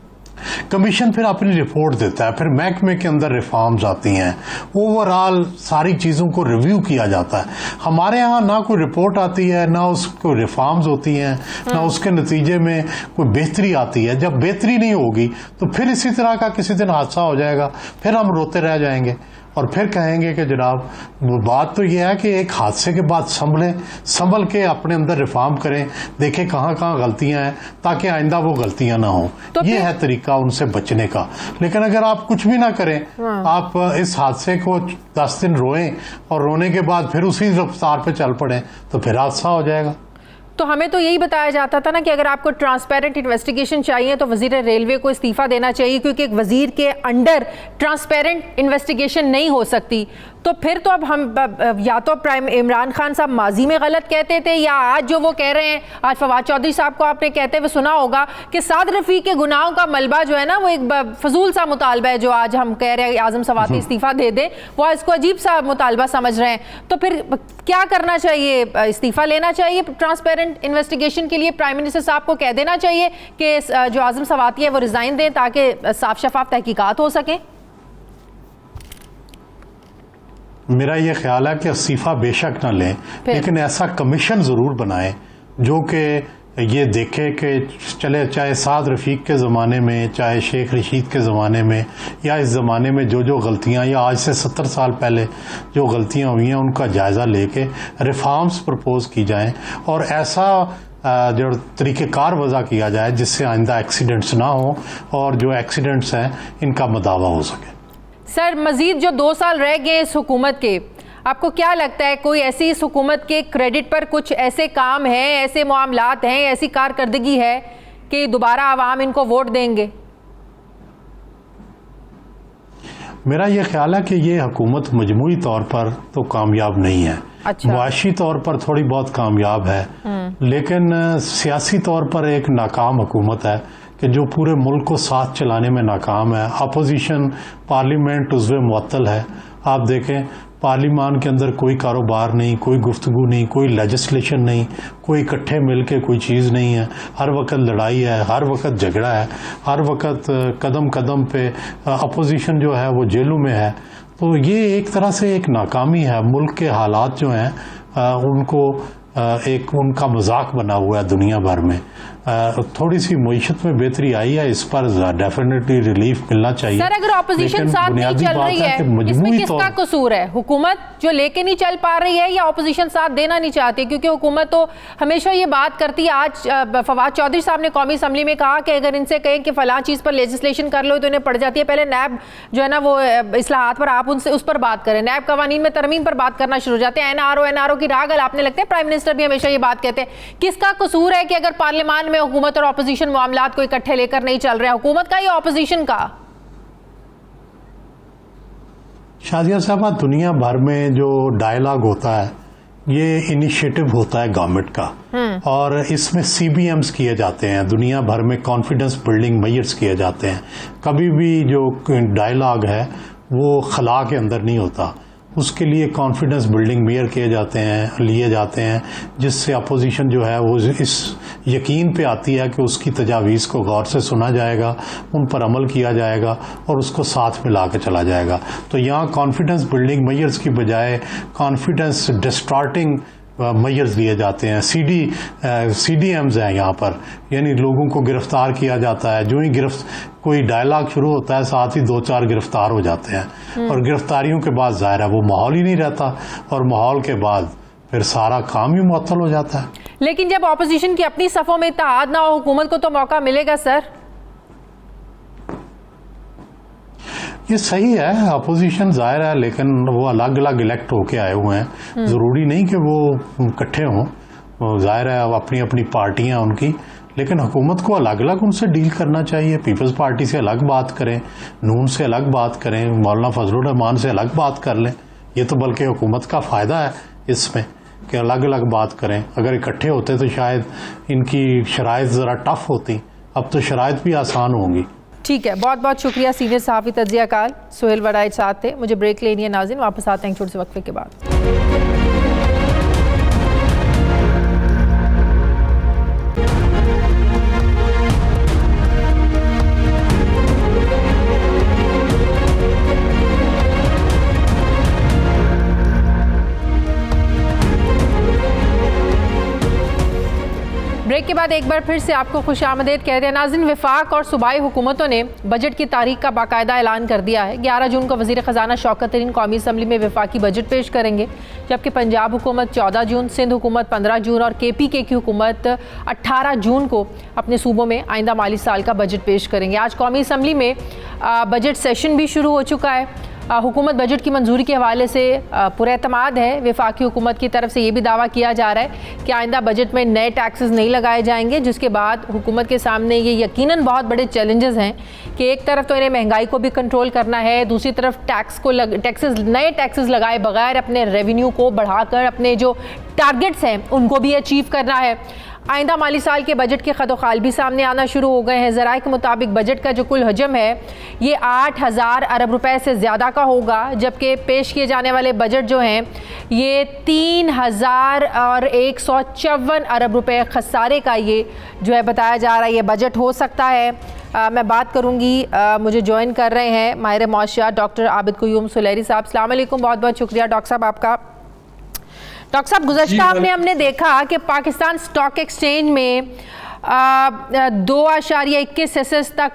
कमीशन फिर अपनी रिपोर्ट देता है, फिर महकमे के अंदर रिफॉर्म्स आती हैं, ओवरऑल सारी चीज़ों को रिव्यू किया जाता है। हमारे यहाँ ना कोई रिपोर्ट आती है, ना उसको रिफॉर्म्स होती हैं, ना उसके नतीजे में कोई बेहतरी आती है। जब बेहतरी नहीं होगी तो फिर इसी तरह का किसी दिन हादसा हो जाएगा, फिर हम रोते रह जाएंगे। और फिर कहेंगे कि जनाब बात तो यह है कि एक हादसे के बाद संभल के अपने अंदर रिफॉर्म करें, देखें कहाँ कहाँ गलतियां हैं ताकि आइंदा वो गलतियां ना हो।
तो
ये है तरीका उनसे बचने का। लेकिन अगर आप कुछ भी ना करें, आप इस हादसे को 10 दिन रोएं और रोने के बाद फिर उसी रफ्तार पे चल पड़े तो फिर हादसा हो जाएगा।
तो हमें तो यही बताया जाता था ना कि अगर आपको ट्रांसपेरेंट इन्वेस्टिगेशन चाहिए तो वजीर रेलवे को इस्तीफा देना चाहिए, क्योंकि एक वजीर के अंडर ट्रांसपेरेंट इन्वेस्टिगेशन नहीं हो सकती। तो फिर तो अब हम या तो प्राइम इमरान खान साहब माजी में गलत कहते थे, या आज जो वो कह रहे हैं, आज फवाद चौधरी साहब को आपने कहते हुए सुना होगा कि साद रफीक के गुनाहों का मलबा जो है ना वो एक फजूल सा मुतालबा है, जो आज हम कह रहे हैं आजम सवाती इस्तीफा दे दे, वो इसको अजीब सा मुतालबा समझ रहे हैं। तो फिर क्या करना चाहिए? इस्तीफा लेना चाहिए ट्रांसपेरेंट इन्वेस्टिगेशन के लिए? प्राइम मिनिस्टर साहब को कह देना चाहिए कि जो आजम सवाती है वो रिजाइन दें ताकि साफ शफाफ तहकीकात हो सकें?
मेरा ये ख्याल है कि इस्तीफा बेशक ना लें, लेकिन ऐसा कमीशन जरूर बनाएं जो कि ये देखे कि चले, चाहे साद रफीक के ज़माने में, चाहे शेख रशीद के ज़माने में, या इस ज़माने में जो गलतियां, या आज से 70 साल पहले जो गलतियां हुई हैं उनका जायज़ा लेके रिफॉर्म्स प्रपोज की जाएं और ऐसा जो तरीक़ेकार वज़ा किया जाए जिससे आइंदा एक्सीडेंट्स ना हो और जो एक्सीडेंट्स हैं इनका मदावा हो सके।
सर, मजीद जो 2 साल रह गए इस हुकूमत के, आपको क्या लगता है कोई ऐसी इस हुकूमत के क्रेडिट पर कुछ ऐसे काम हैं, ऐसे मामलात हैं, ऐसी कारकर्दगी है कि दोबारा आवाम इनको वोट देंगे?
मेरा ये ख्याल है कि ये हुकूमत मजमूई तौर पर तो कामयाब नहीं है।
अच्छा।
मुआशी तौर पर थोड़ी बहुत कामयाब है, लेकिन सियासी तौर पर एक नाकाम हुकूमत है कि जो पूरे मुल्क को साथ चलाने में नाकाम है। अपोजिशन पार्लियामेंट उज़्वे मुअत्तल है। आप देखें पार्लियामान के अंदर कोई कारोबार नहीं, कोई गुफ्तगू नहीं, कोई लेजिस्लेशन नहीं, कोई इकट्ठे मिल के कोई चीज़ नहीं है। हर वक्त लड़ाई है, हर वक्त झगड़ा है, हर वक्त कदम कदम पे अपोजिशन जो है वो जेलों में है। तो ये एक तरह से एक नाकामी है। मुल्क के हालात जो हैं उनको एक उनका मजाक बना हुआ है दुनिया भर में। थोड़ी सी मईशत में बेहतरी आई है, इस पर डेफिनेटली रिलीफ मिलना चाहिए।
सर, अगर ऑपोजिशन साथ नहीं चल रही है, इसमें किसका कसूर है? हुकूमत जो लेके नहीं चल पा रही है या ऑपोजिशन साथ देना नहीं चाहती? क्योंकि हुकूमत तो हमेशा ये बात करती है। आज फवाद चौधरी साहब ने कौमी असम्बली में कहा कि अगर इनसे कहें कि फलां चीज़ पर लेजिस्लेशन कर लो तो इन्हें पड़ जाती है। पहले नैब जो है ना वो इस्लाहात पर आप उनसे उस पर बात करें, नैब कवानीन में तरमीम पर बात करना शुरू हो जाते हैं। एनआरओ की राग आपने लगता है प्राइम मिनिस्टर भी हमेशा ये बात कहते हैं। किसका कसूर है कि अगर पार्लियामान में हुकूमत और ऑपोजिशन मामलात को इकट्ठे लेकर नहीं चल रहे हैं? हुकूमत का या ऑपोजिशन का?
शादिया साहब, दुनिया भर में जो डायलॉग होता है ये इनिशिएटिव होता है गवर्नमेंट का, और इसमें CBMs किए जाते हैं। दुनिया भर में कॉन्फिडेंस बिल्डिंग मेजर्स किए जाते हैं। कभी भी जो डायलॉग है वो खला के अंदर नहीं होता, उसके लिए कॉन्फिडेंस बिल्डिंग मेयर लिए जाते हैं जिससे अपोजिशन जो है वो इस यकीन पे आती है कि उसकी तजावीज़ को गौर से सुना जाएगा, उन पर अमल किया जाएगा और उसको साथ में ला के चला जाएगा। तो यहाँ कॉन्फिडेंस बिल्डिंग मेजर्स की बजाय कॉन्फिडेंस डिस्टॉर्टिंग मेजर्स लिए जाते हैं। CDMs हैं यहाँ पर, यानी लोगों को गिरफ्तार किया जाता है। जो ही कोई डायलॉग शुरू होता है साथ ही 2-4 गिरफ्तार हो जाते हैं, और गिरफ्तारियों के बाद ज़ाहिर है वो माहौल ही नहीं रहता, और माहौल के बाद फिर सारा काम ही मुअत्तल हो जाता है।
लेकिन जब ऑपोजिशन की अपनी सफ़ों में इत्तेहाद ना हो, हुकूमत को तो मौका मिलेगा सर।
ये सही है, अपोजिशन जाहिर है, लेकिन वो अलग अलग इलेक्ट होके आए हुए हैं। ज़रूरी नहीं कि वो इकट्ठे हों, जाहिर है अपनी अपनी पार्टियां उनकी, लेकिन हुकूमत को अलग अलग उनसे डील करना चाहिए। पीपल्स पार्टी से अलग बात करें, नून से अलग बात करें, मौलाना फजलुर रहमान से अलग बात कर लें। ये तो बल्कि हुकूमत का फ़ायदा है इसमें कि अलग अलग बात करें। अगर इकट्ठे होते तो शायद इनकी शराइत ज़रा टफ होती, अब तो शराइत भी आसान होंगी।
ठीक है, बहुत बहुत शुक्रिया सीनियर सहाफ़ी तज्ज़ियाकार सुहेल वराइच साथ थे। मुझे ब्रेक लेनी है नाज़रीन, वापस आते हैं छोटे से वक्फे के बाद। ब्रेक के बाद एक बार फिर से आपको खुशामदीद कहते हैं। नाज़रीन, वफाक और सूबाई हुकूमतों ने बजट की तारीख का बाकायदा ऐलान कर दिया है। 11 जून को वज़ीर ख़जाना शौकत तरीन कौमी असम्बली में वफाकी बजट पेश करेंगे, जबकि पंजाब हुकूमत 14 जून, सिंध हुकूमत 15 जून और KPK की हुकूमत 18 जून को अपने सूबों में आइंदा माली साल का बजट पेश करेंगे। आज कौमी असम्बली में बजट सेशन भी शुरू हो चुका है। हुकूमत बजट की मंजूरी के हवाले से पुरएतमाद है। वफाकी हुकूमत की तरफ से ये भी दावा किया जा रहा है कि आइंदा बजट में नए टैक्सेस नहीं लगाए जाएंगे, जिसके बाद हुकूमत के सामने ये यकीनन बहुत बड़े चैलेंजेस हैं कि एक तरफ तो इन्हें महंगाई को भी कंट्रोल करना है, दूसरी तरफ नए टैक्सेस लगाए बगैर अपने रेवेन्यू को बढ़ाकर अपने जो टारगेट्स हैं उनको भी अचीव करना है। आइंदा माली साल के बजट के खदोखाल भी सामने आना शुरू हो गए हैं। ज़राए के मुताबिक बजट का जो कुल हजम है ये 8000 अरब रुपए से ज़्यादा का होगा, जबकि पेश किए जाने वाले बजट जो हैं ये 3154 अरब रुपए खसारे का ये जो है बताया जा रहा है ये बजट हो सकता है। मैं बात करूंगी, मुझे ज्वाइन कर रहे हैं माहिर मौशियात डॉक्टर आबिद क़य्यूम सुलैरी साहब। अस्सलाम वालेकुम, बहुत बहुत शुक्रिया डॉक्टर साहब आपका। डॉक्टर साहब, गुज़श्ता हमने देखा कि पाकिस्तान स्टॉक एक्सचेंज में 2.21 एसेस तक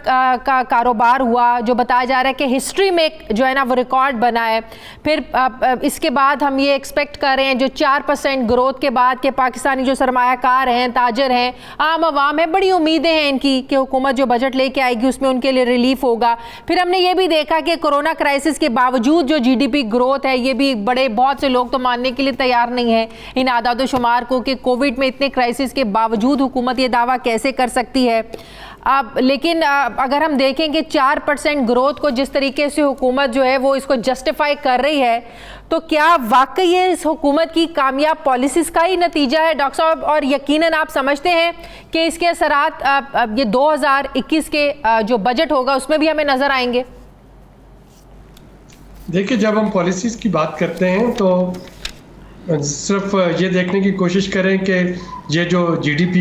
का कारोबार हुआ, जो बताया जा रहा है कि हिस्ट्री में जो है ना वो रिकॉर्ड बना है। फिर इसके बाद हम ये एक्सपेक्ट कर रहे हैं जो 4% ग्रोथ के बाद के पाकिस्तानी जो सरमायाकार हैं, ताजर हैं, आम आवाम है, बड़ी उम्मीदें हैं इनकी कि हुकूमत जो बजट लेके आएगी उसमें उनके लिए रिलीफ होगा। फिर हमने ये भी देखा कि कोरोना क्राइसिस के बावजूद जो GDP ग्रोथ है ये भी बहुत से लोग तो मानने के लिए तैयार नहीं है इन आदाद शुमार को कि कोविड में इतने क्राइसिस के बावजूद हुकूमत ये दावा कैसे कर सकती है। लेकिन अगर हम देखें कि 4% ग्रोथ को जिस तरीके से हुकूमत जो है वो इसको जस्टिफाई कर रही है, तो क्या वाकई ये इस हुकूमत की कामयाब पॉलिसीज़ का ही नतीजा है डॉक्टर साहब? और यकीनन आप समझते हैं कि इसके असरात ये 2021 के जो बजट होगा उसमें भी हमें नज़र आएंगे?
देखिए, जब हम पॉलिसीज़ की बात करते हैं तो सिर्फ ये देखने की कोशिश करें कि ये जो GDP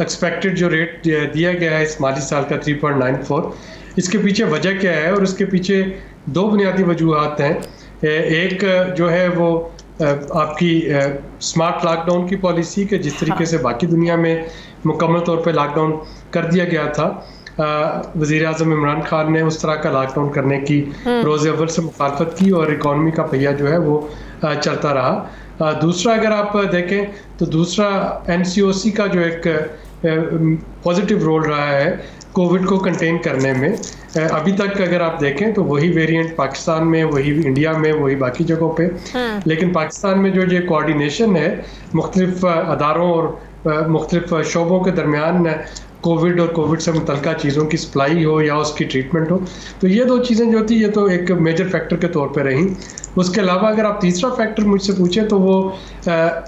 एक्सपेक्टेड जो रेट दिया गया है इस माली साल का 3.94, इसके पीछे वजह क्या है? और इसके पीछे दो बुनियादी वजूहात हैं। एक जो है वो आपकी स्मार्ट लॉकडाउन की पॉलिसी के जिस तरीके से बाकी दुनिया में मुकम्मल तौर पे लॉकडाउन कर दिया गया था, वज़ीर आज़म इमरान खान ने उस तरह का लॉकडाउन करने की रोज़ अव्वल से मुखालफत की और इकॉनमी का पहिया जो है वो चलता रहा। दूसरा अगर आप देखें तो दूसरा NCOC का जो एक पॉजिटिव रोल रहा है कोविड को कंटेन करने में। अभी तक अगर आप देखें तो वही वेरिएंट पाकिस्तान में, वही इंडिया में, वही बाकी जगहों पे, लेकिन पाकिस्तान में जो ये कोऑर्डिनेशन है मुख्तलिफ अदारों और मुख्तलिफ शोबों के दरमियान कोविड और कोविड से मुतल्लिका चीज़ों की सप्लाई हो या उसकी ट्रीटमेंट हो, तो ये दो चीज़ें जो थी ये तो एक मेजर फैक्टर के तौर पे रहीं। उसके अलावा अगर आप तीसरा फैक्टर मुझसे पूछें तो वो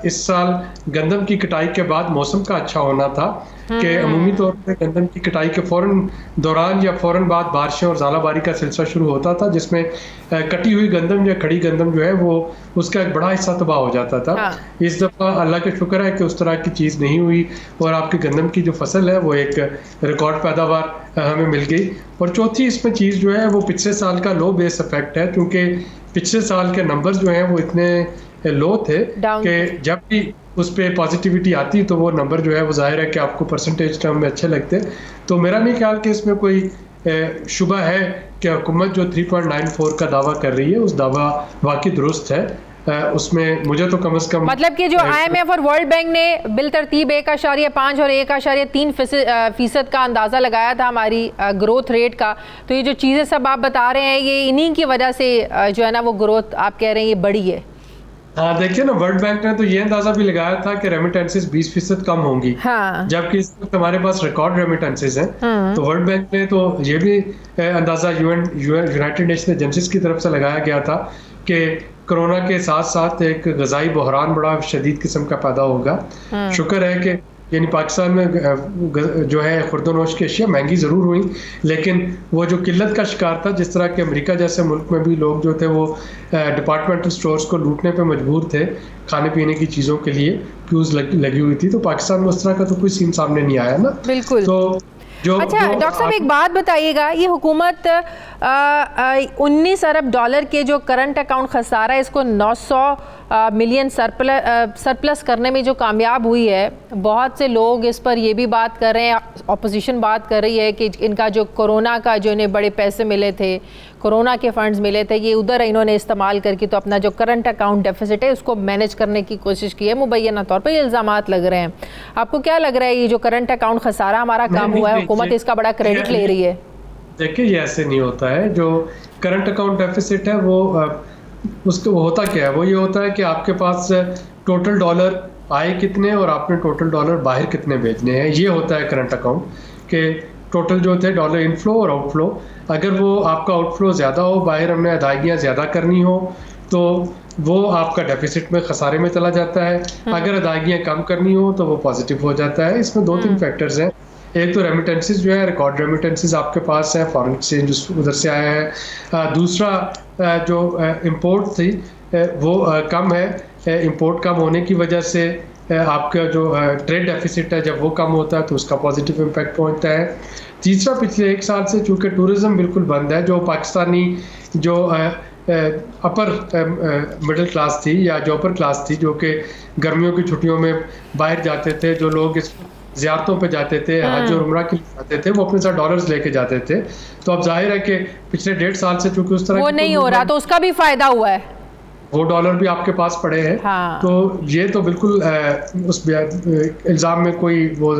इस साल गंदम की कटाई के बाद मौसम का अच्छा होना था कि अमूमी तौर पे गंदम की कटाई के फ़ौरन दौरान या फ़ौरन बाद बारिशें और ज़ालाबारी का सिलसिला शुरू होता था, जिसमें कटी हुई गंदम या खड़ी गंदम जो है वो उसका एक बड़ा हिस्सा तबाह हो जाता था। इस दफ़ा अल्लाह का शुक्र है कि उस तरह की चीज़ नहीं हुई और आपकी गंदम की जो फसल है वो एक रिकॉर्ड पैदावार हमें मिल गई। और चौथी इसमें चीज़ जो है वो पिछले साल का लो बेस इफेक्ट है, क्योंकि पिछले साल के नंबर जो हैं वो इतने लो थे कि जब भी उस पर पॉजिटिविटी आती तो वो नंबर जो है वो जाहिर है कि आपको परसेंटेज टर्म में अच्छे लगते। तो मेरा नहीं ख्याल कि इसमें कोई शुबा है कि हुकूमत जो 3.94 का दावा कर रही है उस दावा वाकई दुरुस्त है। उसमें मुझे तो कम से कम
मतलब कि जो IMF और वर्ल्ड बैंक ने बिल तरतीब 1.5 और 1.3% का अंदाज़ा लगाया था हमारी ग्रोथ रेट का, तो ये जो चीज़ें सब आप बता रहे हैं ये इन्हीं की वजह से जो है ना वो ग्रोथ आप कह रहे हैं ये बढ़ी है।
हाँ, देखिए ना, वर्ल्ड बैंक ने तो ये अंदाजा भी लगाया था कि रेमिटेंसेस 20% कम होंगी, जबकि इस वक्त हमारे पास रिकॉर्ड रेमिटेंसेस हैं। तो वर्ल्ड बैंक ने तो ये भी अंदाजा यूनाइटेड नेशन एजेंसीज की तरफ से लगाया गया था कि कोरोना के साथ साथ एक ग़ज़ाई बहरान बड़ा शदीद किस्म का पैदा होगा। शुक्र है कि यानी पाकिस्तान में जो है खुर्दोनोश की अशिया महंगी ज़रूर हुई, लेकिन वो जो किल्लत का शिकार था, जिस तरह के अमेरिका जैसे मुल्क में भी लोग जो थे वो डिपार्टमेंटल स्टोर्स को लूटने पे मजबूर थे खाने पीने की चीज़ों के लिए, क्यूज़ लगी हुई थी, तो पाकिस्तान में उस तरह का तो कोई सीन सामने नहीं आया ना।
बिल्कुल।
तो
अच्छा डॉक्टर साहब, एक बात बताइएगा, ये हुकूमत 19 अरब डॉलर के जो करंट अकाउंट खसारा है इसको 900 मिलियन सरप्लस करने में जो कामयाब हुई है, बहुत से लोग इस पर ये भी बात कर रहे हैं, ऑपोजिशन बात कर रही है कि इनका जो कोरोना का जो इन्हें बड़े पैसे मिले थे, कोरोना के फंड्स मिले थे, ये उधर इन्होंने इस्तेमाल करके तो अपना जो करंट अकाउंट डेफिसिट है उसको मैनेज करने की कोशिश की है। मुबैना तौर पर ये इल्ज़ामात लग रहे हैं। आपको क्या लग रहा है, ये जो करंट अकाउंट खसारा हमारा काम हुआ है, हुकूमत इसका बड़ा क्रेडिट ले रही है?
देखिए, ये ऐसे नहीं होता है। जो करंट अकाउंट डेफिसिट है वो उसको होता क्या है, वो ये होता है कि आपके पास टोटल डॉलर आए कितने और आपने टोटल डॉलर बाहर कितने भेजने हैं, ये होता है करंट अकाउंट के टोटल जो थे डॉलर इनफ्लो और आउटफ्लो। अगर वो आपका आउटफ्लो ज़्यादा हो, बाहर हमने अदायगियाँ ज़्यादा करनी हो, तो वो आपका डेफिसिट में खसारे में चला जाता है। अगर अदायगियाँ कम करनी हो तो वो पॉजिटिव हो जाता है। इसमें 2-3 फैक्टर्स हैं। एक तो रेमिटेंसेस जो है, रिकॉर्ड रेमिटेंसेस आपके पास है, फॉरेन एक्सचेंज उधर से आया है। दूसरा जो इंपोर्ट थी वो कम है। इंपोर्ट कम होने की वजह से आपका जो ट्रेड डेफिसिट है, जब वो कम होता है तो उसका पॉजिटिव इम्पैक्ट पहुंचता है। तीसरा, पिछले 1 साल से चूँकि टूरिज़्म बिल्कुल बंद है, जो पाकिस्तानी जो अपर मिडिल क्लास थी या जो अपर क्लास थी, जो कि गर्मियों की छुट्टियों में बाहर जाते थे, जो लोग इस ज़ियारतों पे जाते थे, हज और उम्रा के लिए जाते थे, वो अपने साथ डॉलर्स लेके जाते थे। तो अब जाहिर है कि पिछले 1.5 साल से चूँकि उस तरह
वो नहीं हो रहा, तो उसका भी फ़ायदा हुआ है,
वो डॉलर भी आपके पास पड़े हैं।
हाँ।
तो ये तो बिल्कुल उस इल्ज़ाम में कोई वो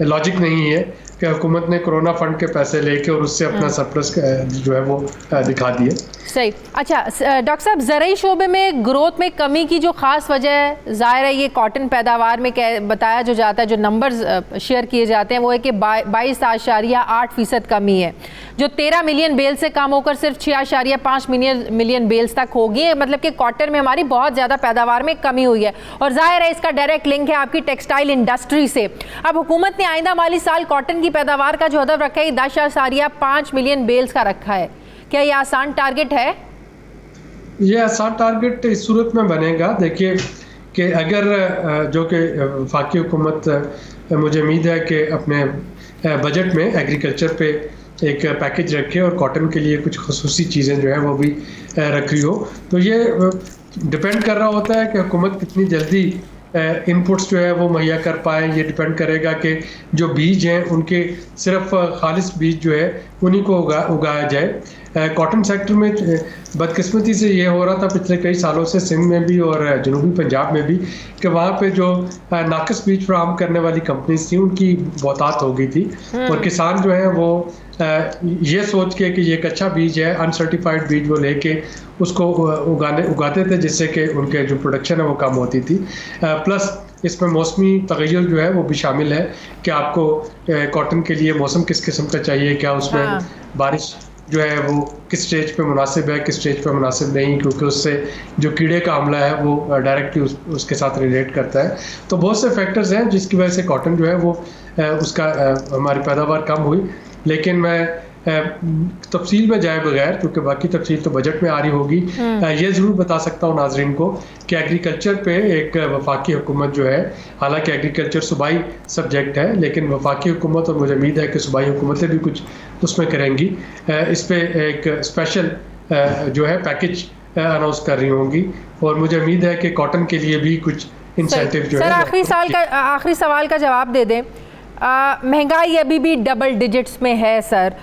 लॉजिक नहीं है कि हुकूमत ने कोरोना फंड के पैसे लेके और उससे अपना सरप्लस जो है वो दिखा दिए।
सही। अच्छा डॉक्टर साहब, ज़राई शोबे में ग्रोथ में कमी की जो ख़ास वजह है, ज़ाहिर है ये कॉटन पैदावार में बताया जो जाता है, जो नंबर्स शेयर किए जाते हैं वो है कि 22.8% कमी है, जो 13 मिलियन बेल से कम होकर सिर्फ 6.5 मिलियन बेल्स तक होगी। मतलब कि कॉटन में हमारी बहुत ज़्यादा पैदावार में कमी हुई है और ज़ाहिर है इसका डायरेक्ट लिंक है आपकी टेक्सटाइल इंडस्ट्री से। अब हुकूमत ने आइंदा माली साल कॉटन की पैदावार का जो हदफ रखा है 10.5 मिलियन बेल्स का रखा है। क्या ये आसान टारगेट है?
ये आसान टारगेट इस सूरत में बनेगा, देखिए कि अगर जो कि वफाकी हुकूमत, मुझे उम्मीद है कि अपने बजट में एग्रीकल्चर पे एक पैकेज रखे और कॉटन के लिए कुछ खसूसी चीज़ें जो है वो भी रख रही हो, तो ये डिपेंड कर रहा होता है कि हुकूमत कितनी जल्दी इनपुट्स जो है वो मुहैया कर पाए। ये डिपेंड करेगा कि जो बीज हैं उनके सिर्फ खालिस बीज जो है उन्हीं को उगाया जाए। कॉटन सेक्टर में बदकिस्मती से ये हो रहा था पिछले कई सालों से, सिंध में भी और जनूबी पंजाब में भी, कि वहाँ पे जो नाकस बीज फराहम करने वाली कंपनीज थी उनकी बहुतात हो गई थी और किसान जो है वो ये सोच के कि ये एक अच्छा बीज है, अनसर्टिफाइड बीज वो लेके उसको उगाते थे, जिससे कि उनके जो प्रोडक्शन है वो कम होती थी। प्लस इसमें मौसमी तगय्युर जो है वो भी शामिल है कि आपको कॉटन के लिए मौसम किस किस्म का चाहिए, क्या उसमें बारिश जो है वो किस स्टेज पे मुनासिब है, किस स्टेज पे मुनासिब नहीं, क्योंकि उससे जो कीड़े का हमला है वो डायरेक्टली उसके साथ रिलेट करता है। तो बहुत से फैक्टर्स हैं जिसकी वजह से कॉटन जो है वो उसका हमारी पैदावार कम हुई। लेकिन मैं तफसील में जाए बगैर, क्योंकि बाकी तफसील तो बजट में आ रही होगी, ये ज़रूर बता सकता हूँ नाजरीन को कि एग्रीकल्चर पे एक वफाकी हुकूमत जो है, हालांकि एग्रीकल्चर सूबाई सब्जेक्ट है, लेकिन वफाकी हुकूमत, और मुझे उम्मीद है कि सूबाई हुकूमतें भी कुछ उसमें करेंगी, इस पर एक स्पेशल जो है पैकेज अनाउंस कर रही होंगी और मुझे उम्मीद है कि कॉटन के लिए भी कुछ इंसेंटिव जो है।
सर आखिरी सवाल का जवाब दे दें। महंगाई अभी भी डबल डिजिट्स में है सर।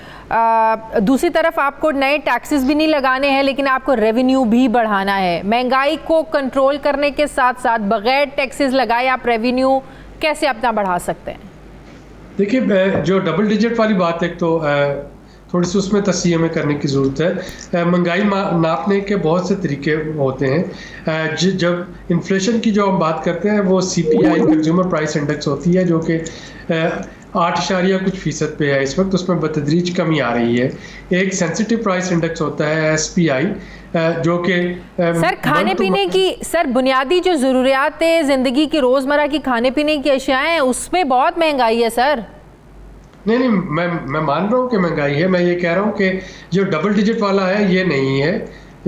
दूसरी तरफ आपको नए टैक्सेस भी नहीं लगाने हैं, लेकिन आपको रेवेन्यू भी बढ़ाना है। महंगाई को कंट्रोल करने के साथ साथ बगैर टैक्सेस लगाए आप रेवेन्यू कैसे अपना बढ़ा सकते हैं? देखिए,
जो डबल डिजिट वाली बात है तो थोड़ी सी उसमें तस्सीह में करने की ज़रूरत है। महंगाई नापने के बहुत से तरीके होते हैं। जब इन्फ्लेशन की जो हम बात करते हैं वो CPI कंज्यूमर प्राइस इंडेक्स होती है, जो कि 8% पे है इस वक्त, उसमें बतदरीज कमी आ रही है। एक सेंसिटिव प्राइस इंडेक्स होता है SPI, जो कि
सर खाने पीने की, सर बुनियादी जो ज़रूरियात है ज़िंदगी की, रोज़मर्रा की खाने पीने की अशियाएँ हैं, उसमें बहुत महंगाई है सर।
नहीं, मैं मान रहा हूँ कि महंगाई है। मैं ये कह रहा हूँ कि जो डबल डिजिट वाला है ये नहीं है,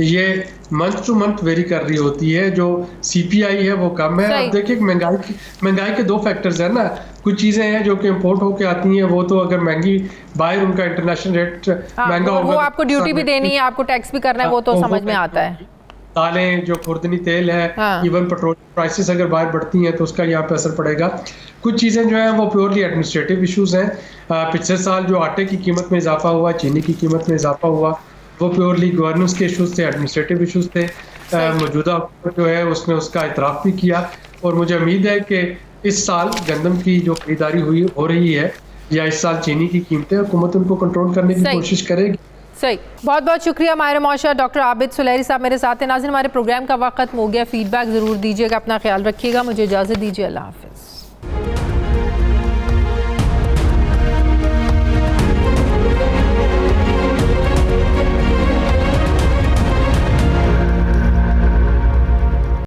ये मंथ टू मंथ वेरी कर रही होती है। जो CPI है वो कम है। अब देखिए महंगाई के 2 फैक्टर्स हैं ना। कुछ चीज़ें हैं जो कि इंपोर्ट होके आती हैं, वो तो अगर महंगी बाहर उनका इंटरनेशनल रेट महंगा होगा,
वो आपको ड्यूटी भी देनी है, आपको टैक्स भी करना है, वो तो समझ में आता है।
दालें, जो खुर्दनी तेल है,
हाँ।
इवन पेट्रोल प्राइसेस अगर बाहर बढ़ती हैं तो उसका यहाँ पे असर पड़ेगा। कुछ चीज़ें जो हैं वो प्योरली एडमिनिस्ट्रेटिव इश्यूज हैं। पिछले साल जो आटे की कीमत में इजाफा हुआ, चीनी की कीमत में इजाफा हुआ, वो प्योरली गवर्नेंस के इश्यूज थे, एडमिनिस्ट्रेटिव इश्यूज थे। मौजूदा जो है उसने उसका इतराफ़ भी किया और मुझे उम्मीद है कि इस साल गंदम की जो खरीदारी हो रही है या इस साल चीनी की कीमतें हुकूमत उनको कंट्रोल करने की कोशिश करेगी।
सही, बहुत बहुत शुक्रिया माहिर मौशा डॉक्टर आबिद सुलैरी साहब मेरे साथ हैं। नाज़रीन, हमारे प्रोग्राम का वक्त खत्म हो गया। फीडबैक ज़रूर दीजिएगा, अपना ख्याल रखिएगा। मुझे इजाज़त दीजिए, अल्लाह हाफ़िज़।